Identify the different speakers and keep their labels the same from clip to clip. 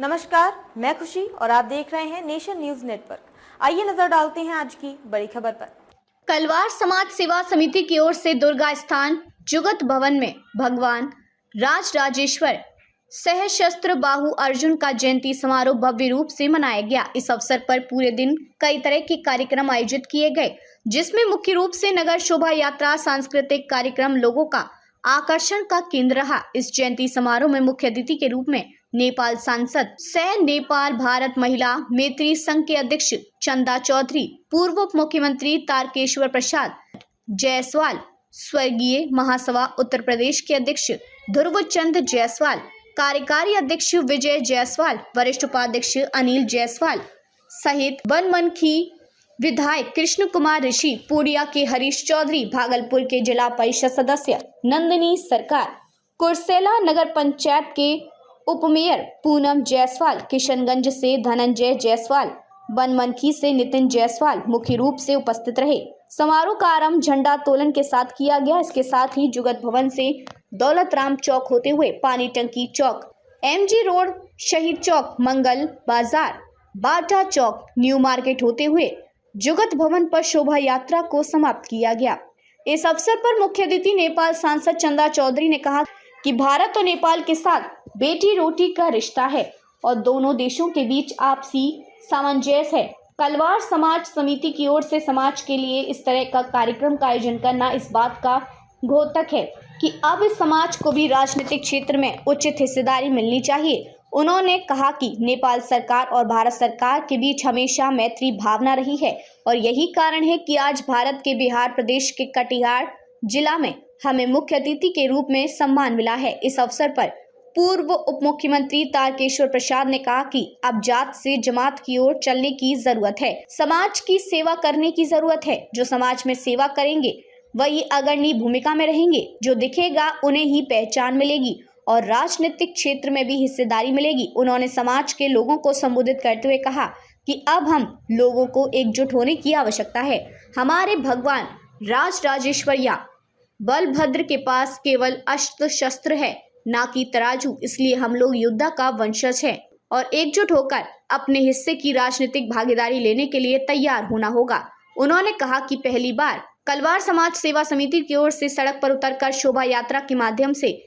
Speaker 1: नमस्कार, मैं खुशी और आप देख रहे हैं नेशन न्यूज नेटवर्क। आइए नजर डालते हैं आज की बड़ी खबर पर।
Speaker 2: कलवार समाज सेवा समिति की ओर से दुर्गा स्थान जुगत भवन में भगवान राजराजेश्वर सहस्त्र बाहु अर्जुन का जयंती समारोह भव्य रूप से मनाया गया। इस अवसर पर पूरे दिन कई तरह के कार्यक्रम आयोजित किए गए, जिसमें मुख्य रूप से नगर शोभा यात्रा, सांस्कृतिक कार्यक्रम लोगों का आकर्षण का केंद्र रहा। इस जयंती समारोह में मुख्य अतिथि के रूप में नेपाल सांसद सह नेपाल भारत महिला मैत्री संघ के अध्यक्ष चंदा चौधरी, पूर्व उप मुख्यमंत्री तारकेश्वर प्रसाद जायसवाल, स्वर्गीय महासभा उत्तर प्रदेश के अध्यक्ष ध्रुव चंद जायसवाल, कार्यकारी अध्यक्ष विजय जायसवाल, वरिष्ठ उपाध्यक्ष अनिल जायसवाल सहित बनमनखी विधायक कृष्ण कुमार ऋषि, पूर्णिया के हरीश चौधरी, भागलपुर के जिला परिषद सदस्य नंदिनी सरकार, कुर्सेला नगर पंचायत के उपमेयर पूनम जायसवाल, किशनगंज से धनंजय जायसवाल, बनमनखी से नितिन जायसवाल मुख्य रूप से उपस्थित रहे। समारोह का आरंभ झंडा तोलन के साथ किया गया। इसके साथ ही जुगत भवन से दौलत राम चौक होते हुए पानी टंकी चौक, एमजी रोड, शहीद चौक, मंगल बाजार, बाटा चौक, न्यू मार्केट होते हुए जुगत भवन पर शोभा यात्रा को समाप्त किया गया। इस अवसर पर मुख्य अतिथि नेपाल सांसद चंदा चौधरी ने कहा कि भारत और नेपाल के साथ बेटी रोटी का रिश्ता है और दोनों देशों के बीच आपसी सामंजस्य है। कलवार समाज समिति की ओर से समाज के लिए इस तरह का कार्यक्रम का आयोजन करना इस बात का द्योतक है कि अब इस समाज को भी राजनीतिक क्षेत्र में उचित हिस्सेदारी मिलनी चाहिए। उन्होंने कहा कि नेपाल सरकार और भारत सरकार के बीच हमेशा मैत्री भावना रही है और यही कारण है कि आज भारत के बिहार प्रदेश के कटिहार जिला में हमें मुख्य अतिथि के रूप में सम्मान मिला है। इस अवसर पर पूर्व उप मुख्यमंत्री तारकेश्वर प्रसाद ने कहा कि अब जात से जमात की ओर चलने की जरूरत है, समाज की सेवा करने की जरूरत है। जो समाज में सेवा करेंगे वही अग्रणी भूमिका में रहेंगे, जो दिखेगा उन्हें ही पहचान मिलेगी और राजनीतिक क्षेत्र में भी हिस्सेदारी मिलेगी। उन्होंने समाज के लोगों को संबोधित करते हुए कहा कि अब हम लोगों को एकजुट होने की आवश्यकता है। हमारे भगवान राजराजेश्वरिया बलभद्र के पास केवल अस्त्र शस्त्र है, ना कि तराजू, इसलिए हम लोग योद्धा का वंशज हैं और एकजुट होकर अपने हिस्से की राजनीतिक भागीदारी लेने के लिए तैयार होना होगा। उन्होंने कहा कि पहली बार कलवार समाज सेवा समिति की ओर से सड़क पर उतरकर शोभा यात्रा के माध्यम से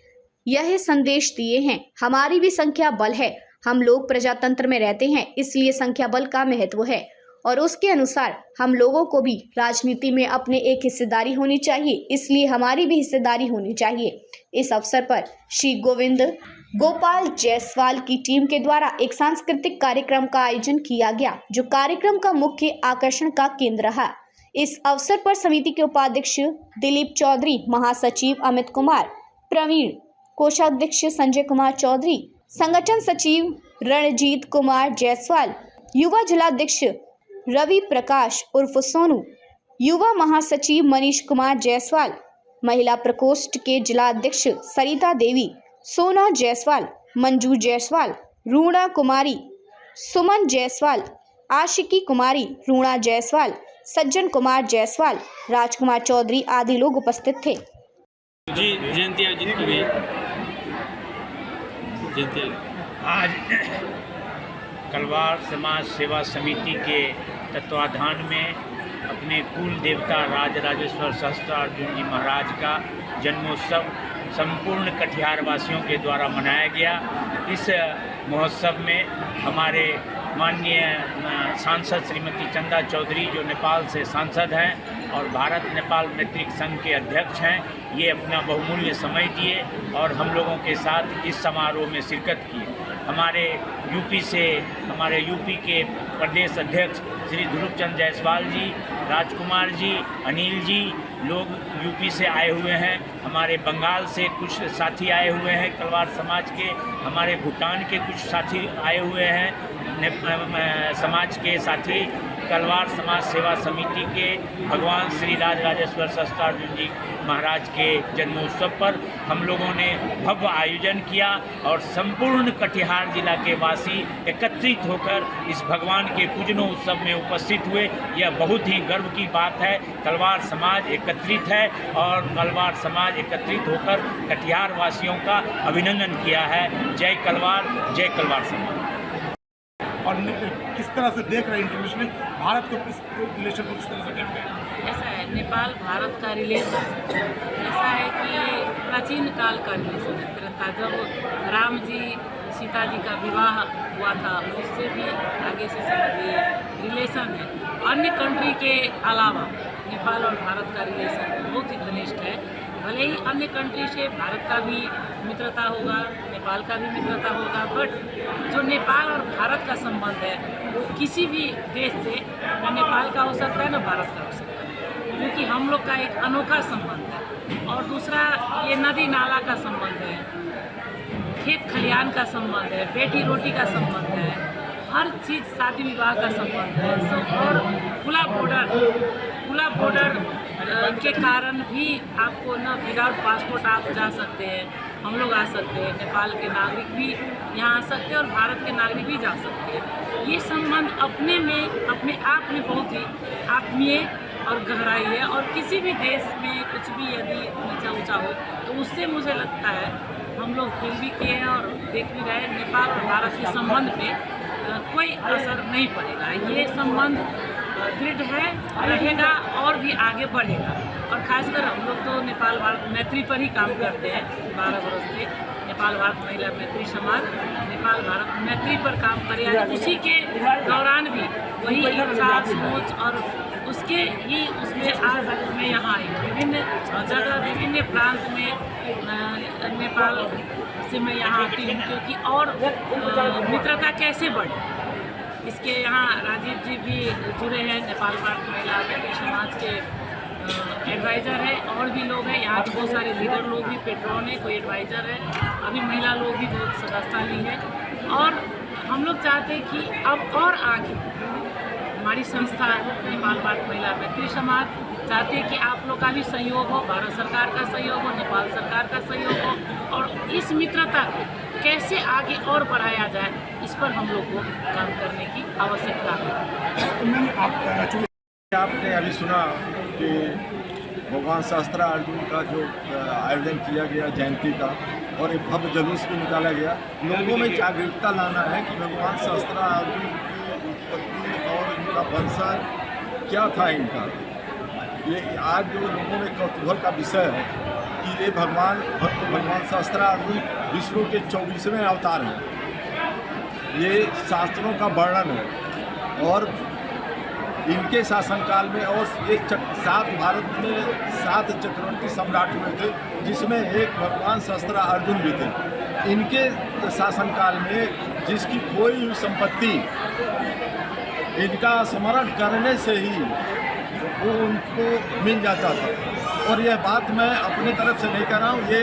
Speaker 2: यह संदेश दिए हैं, हमारी भी संख्या बल है। हम लोग प्रजातंत्र में रहते हैं, इसलिए संख्या बल का महत्व है और उसके अनुसार हम लोगों को भी राजनीति में अपने एक हिस्सेदारी होनी चाहिए, इसलिए हमारी भी हिस्सेदारी होनी चाहिए। इस अवसर पर श्री गोविंद गोपाल जायसवाल की टीम के द्वारा एक सांस्कृतिक कार्यक्रम का आयोजन किया गया, जो कार्यक्रम का मुख्य आकर्षण का केंद्र रहा। इस अवसर पर समिति के उपाध्यक्ष दिलीप चौधरी, महासचिव अमित कुमार प्रवीण, कोषाध्यक्ष संजय कुमार चौधरी, संगठन सचिव रणजीत कुमार जायसवाल, युवा जिलाध्यक्ष रवि प्रकाश उर्फ सोनू, युवा महासचिव मनीष कुमार जायसवाल, महिला प्रकोष्ठ के जिलाध्यक्ष सरिता देवी, सोना जायसवाल, मंजू जायसवाल, रूणा कुमारी, सुमन जायसवाल, आशिकी कुमारी, रूणा जायसवाल, सज्जन कुमार जायसवाल, राजकुमार चौधरी आदि लोग उपस्थित थे।
Speaker 3: जी जयंती आयोजित की गई। जयंती
Speaker 4: आज कलवार समाज सेवा समिति के तत्वाधान में अपने कुल देवता राजराजेश्वर सहस्त्रार्जुन जी महाराज का जन्मोत्सव संपूर्ण कटिहार वासियों के द्वारा मनाया गया। इस महोत्सव में हमारे माननीय सांसद श्रीमती चंदा चौधरी, जो नेपाल से सांसद हैं और भारत नेपाल मैत्री संघ के अध्यक्ष हैं, ये अपना बहुमूल्य समय दिए और हम लोगों के साथ इस समारोह में शिरकत की। हमारे यूपी के प्रदेश अध्यक्ष श्री ध्रुवचंद जायसवाल जी, राजकुमार जी, अनिल जी लोग यूपी से आए हुए हैं। हमारे बंगाल से कुछ साथी आए हुए हैं कलवार समाज के, हमारे भूटान के कुछ साथी आए हुए हैं समाज के साथी। कलवार समाज सेवा समिति के भगवान श्री राजराजेश्वर सहस्त्रार्जुन जी महाराज के जन्मोत्सव पर हम लोगों ने भव्य आयोजन किया और संपूर्ण कटिहार जिला के वासी एकत्रित होकर इस भगवान के पूजनों उत्सव में उपस्थित हुए। यह बहुत ही गर्व की बात है। कलवार समाज एकत्रित है और कलवार समाज एकत्रित होकर कटिहार वासियों का अभिनंदन किया है। जय कलवार समाज।
Speaker 5: बनने पे किस तरह से देख रहे हैं इंटरनेशनल भारत को, इस रिलेशन को किस तरह से देख रहे हैं?
Speaker 6: ऐसा है, नेपाल भारत का रिलेशन ऐसा है कि प्राचीन काल का रिलेशन था। जब राम जी सीता जी का विवाह हुआ था, उससे भी आगे से समझिए रिलेशन है। अन्य कंट्री के अलावा नेपाल और भारत का रिलेशन बहुत ही घनिष्ठ है। भले ही अन्य कंट्री से भारत का भी मित्रता होगा, नेपाल का भी मित्रता होगा, बट जो नेपाल और भारत का संबंध है वो किसी भी देश से न नेपाल का हो सकता है न भारत का हो सकता है, क्योंकि हम लोग का एक अनोखा संबंध है। और दूसरा ये नदी नाला का संबंध है, खेत खलियान का संबंध है, बेटी रोटी का संबंध है, हर चीज़ शादी विवाह का संबंध है। और खुला बॉर्डर के कारण भी आपको न विदाउट पासपोर्ट आप जा सकते हैं, हम लोग आ सकते हैं, नेपाल के नागरिक भी यहाँ आ सकते हैं और भारत के नागरिक भी जा सकते हैं। ये संबंध अपने आप में बहुत ही आत्मीय और गहराई है। और किसी भी देश में कुछ भी यदि ऊंचा ऊंचा हो तो उससे मुझे लगता है हम लोग फील भी किए हैं और देख भी रहे हैं, नेपाल और भारत के संबंध पे कोई असर नहीं पड़ेगा। ये संबंध दृढ़ है, रहेगा और भी आगे बढ़ेगा। और खासकर हम लोग तो नेपाल भारत मैत्री पर ही काम करते हैं 12 वर्ष से। नेपाल भारत महिला मैत्री समाज नेपाल भारत मैत्री पर काम करे, उसी के दौरान भी वही इच्छा सोच और उसके ही उसमें आज मैं यहाँ आई। विभिन्न जगह विभिन्न प्रांत में नेपाल से मैं यहाँ आती हूँ, क्योंकि और मित्रता कैसे बढ़े इसके यहाँ राजीव जी भी जुड़े हैं, नेपाल भारत महिला मैत्री समाज के एडवाइज़र है, और भी लोग हैं यहाँ के बहुत सारे लीडर लोग भी, पेट्रोन है, कोई एडवाइज़र है, अभी महिला लोग भी बहुत सदस्यता ली है। और हम लोग चाहते हैं कि अब और आगे हमारी संस्था नेपाल भारत महिला मैत्री समाज चाहते हैं कि आप लोग का भी सहयोग हो, भारत सरकार का सहयोग हो, नेपाल सरकार का सहयोग हो, और इस मित्रता को कैसे आगे और बढ़ाया जाए इस पर हम लोग को काम करने की आवश्यकता है।
Speaker 7: आपने अभी सुना कि भगवान शास्त्रार्जुन का जो आयोजन किया गया जयंती का, और एक भव्य जुलूस भी निकाला गया। लोगों में जागरूकता लाना है कि भगवान शास्त्रार्जुन की उत्पत्ति और इनका वंशज क्या था इनका। ये आज जो लोगों में कौतूहल का विषय है कि ये भगवान शास्त्रार्जुन विष्णु के 24वें अवतार हैं। ये शास्त्रों का वर्णन है। और इनके शासनकाल में और भारत में 7 चक्रवर्ती सम्राट हुए थे, जिसमें एक भगवान शास्त्रार्जुन भी थे। इनके शासनकाल में जिसकी खोई हुई संपत्ति इनका स्मरण करने से ही वो उनको मिल जाता था। और यह बात मैं अपने तरफ से नहीं कर रहा हूँ, ये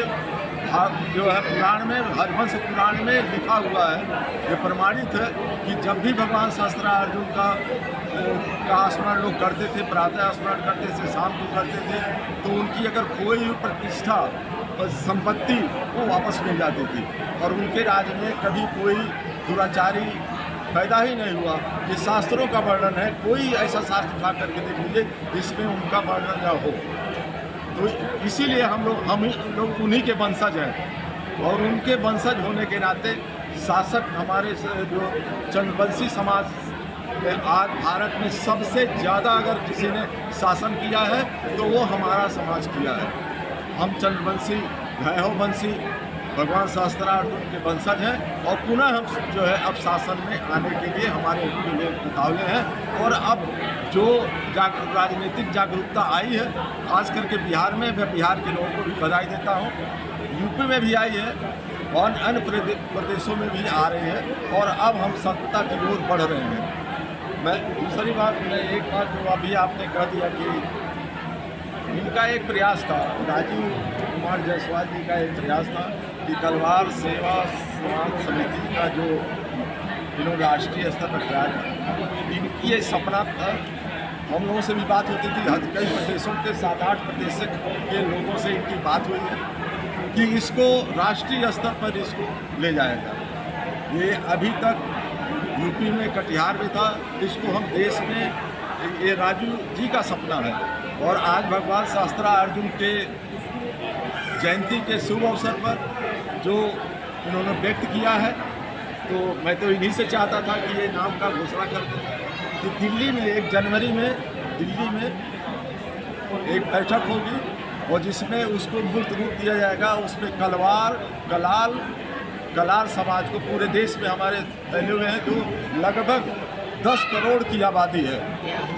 Speaker 7: जो है पुराण में, हरिवंश पुराण में लिखा हुआ है, ये प्रमाणित है कि जब भी भगवान शास्त्रार्जुन का स्मरण लोग करते थे, प्रातः स्मरण करते थे, शाम को करते थे, तो उनकी अगर खोई हुई प्रतिष्ठा और संपत्ति वो वापस मिल जाती थी। और उनके राज्य में कभी कोई दुराचारी पैदा ही नहीं हुआ। ये शास्त्रों का वर्णन है, कोई ऐसा शास्त्र उठा करके देख लीजिए जिसमें उनका वर्णन न हो। तो इसीलिए हम लोग उन्हीं के वंशज हैं। और उनके वंशज होने के नाते शासक हमारे जो चंद्रवंशी समाज में आज भारत में सबसे ज़्यादा अगर किसी ने शासन किया है तो वो हमारा समाज किया है। हम चंद्रवंशी, वैभववंशी, भगवान शास्त्रार्जुन के वंशज हैं। और पुनः हम जो है अब शासन में आने के लिए हमारे लिए उतावले हैं। और अब जो राजनीतिक जागरूकता आई है, खास करके बिहार में, मैं बिहार के लोगों को भी बधाई देता हूँ। यूपी में भी आई है और अन्य प्रदेशों में भी आ रही है। और अब हम सत्ता की ओर बढ़ रहे हैं। मैं दूसरी बात, एक बात जो अभी आपने कह दिया कि इनका एक प्रयास था, राजीव कुमार जायसवाल जी का एक प्रयास था कि तलवार सेवा समाज समिति का जो इन्होंने राष्ट्रीय स्तर पर कराया, इनकी ये सपना था। हम लोगों से भी बात होती थी, कई प्रदेशों के 7-8 प्रदेश के लोगों से इनकी बात हुई है कि इसको राष्ट्रीय स्तर पर इसको ले जाया जाए। ये अभी तक यूपी में कटिहार में था, इसको हम देश में, ये राजू जी का सपना है। और आज भगवान शास्त्रार्जुन के जयंती के शुभ अवसर पर जो इन्होंने व्यक्त किया है, तो मैं तो इन्हीं से चाहता था कि ये नाम का घोषणा कर दें कि दिल्ली में 1 जनवरी में दिल्ली में एक बैठक होगी और जिसमें उसको मूर्त रूप दिया जाएगा। उसमें कलार समाज को पूरे देश में हमारे फैले हुए हैं, जो लगभग 10 करोड़ की आबादी है।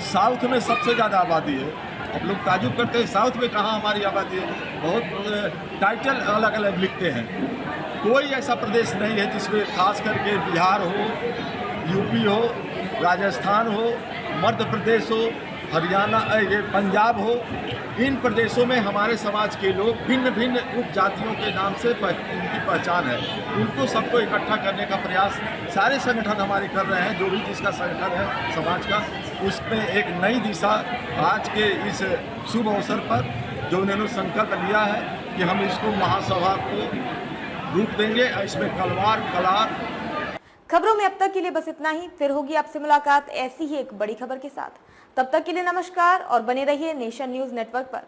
Speaker 7: साउथ में सबसे ज़्यादा आबादी है। अब लोग ताजुब करते हैं साउथ में कहाँ हमारी आबादी है। बहुत टाइटल अलग अलग लिखते हैं। कोई ऐसा प्रदेश नहीं है जिसमें खास करके बिहार हो, यूपी हो, राजस्थान हो, मध्य प्रदेश हो, हरियाणा, ये पंजाब हो, इन प्रदेशों में हमारे समाज के लोग भिन्न भिन्न उपजातियों के नाम से उनकी पहचान है। उनको सबको इकट्ठा करने का प्रयास सारे संगठन हमारे कर रहे हैं। जो भी जिसका संगठन है समाज का, उसमें एक नई दिशा आज के इस शुभ अवसर पर जो उन्होंने संकल्प लिया है कि हम इसको महासभा को रूप देंगे। इसमें कलार।
Speaker 1: खबरों में अब तक के लिए बस इतना ही। फिर होगी आपसे मुलाकात ऐसी ही एक बड़ी खबर के साथ। तब तक के लिए नमस्कार और बने रहिए नेशन न्यूज नेटवर्क पर।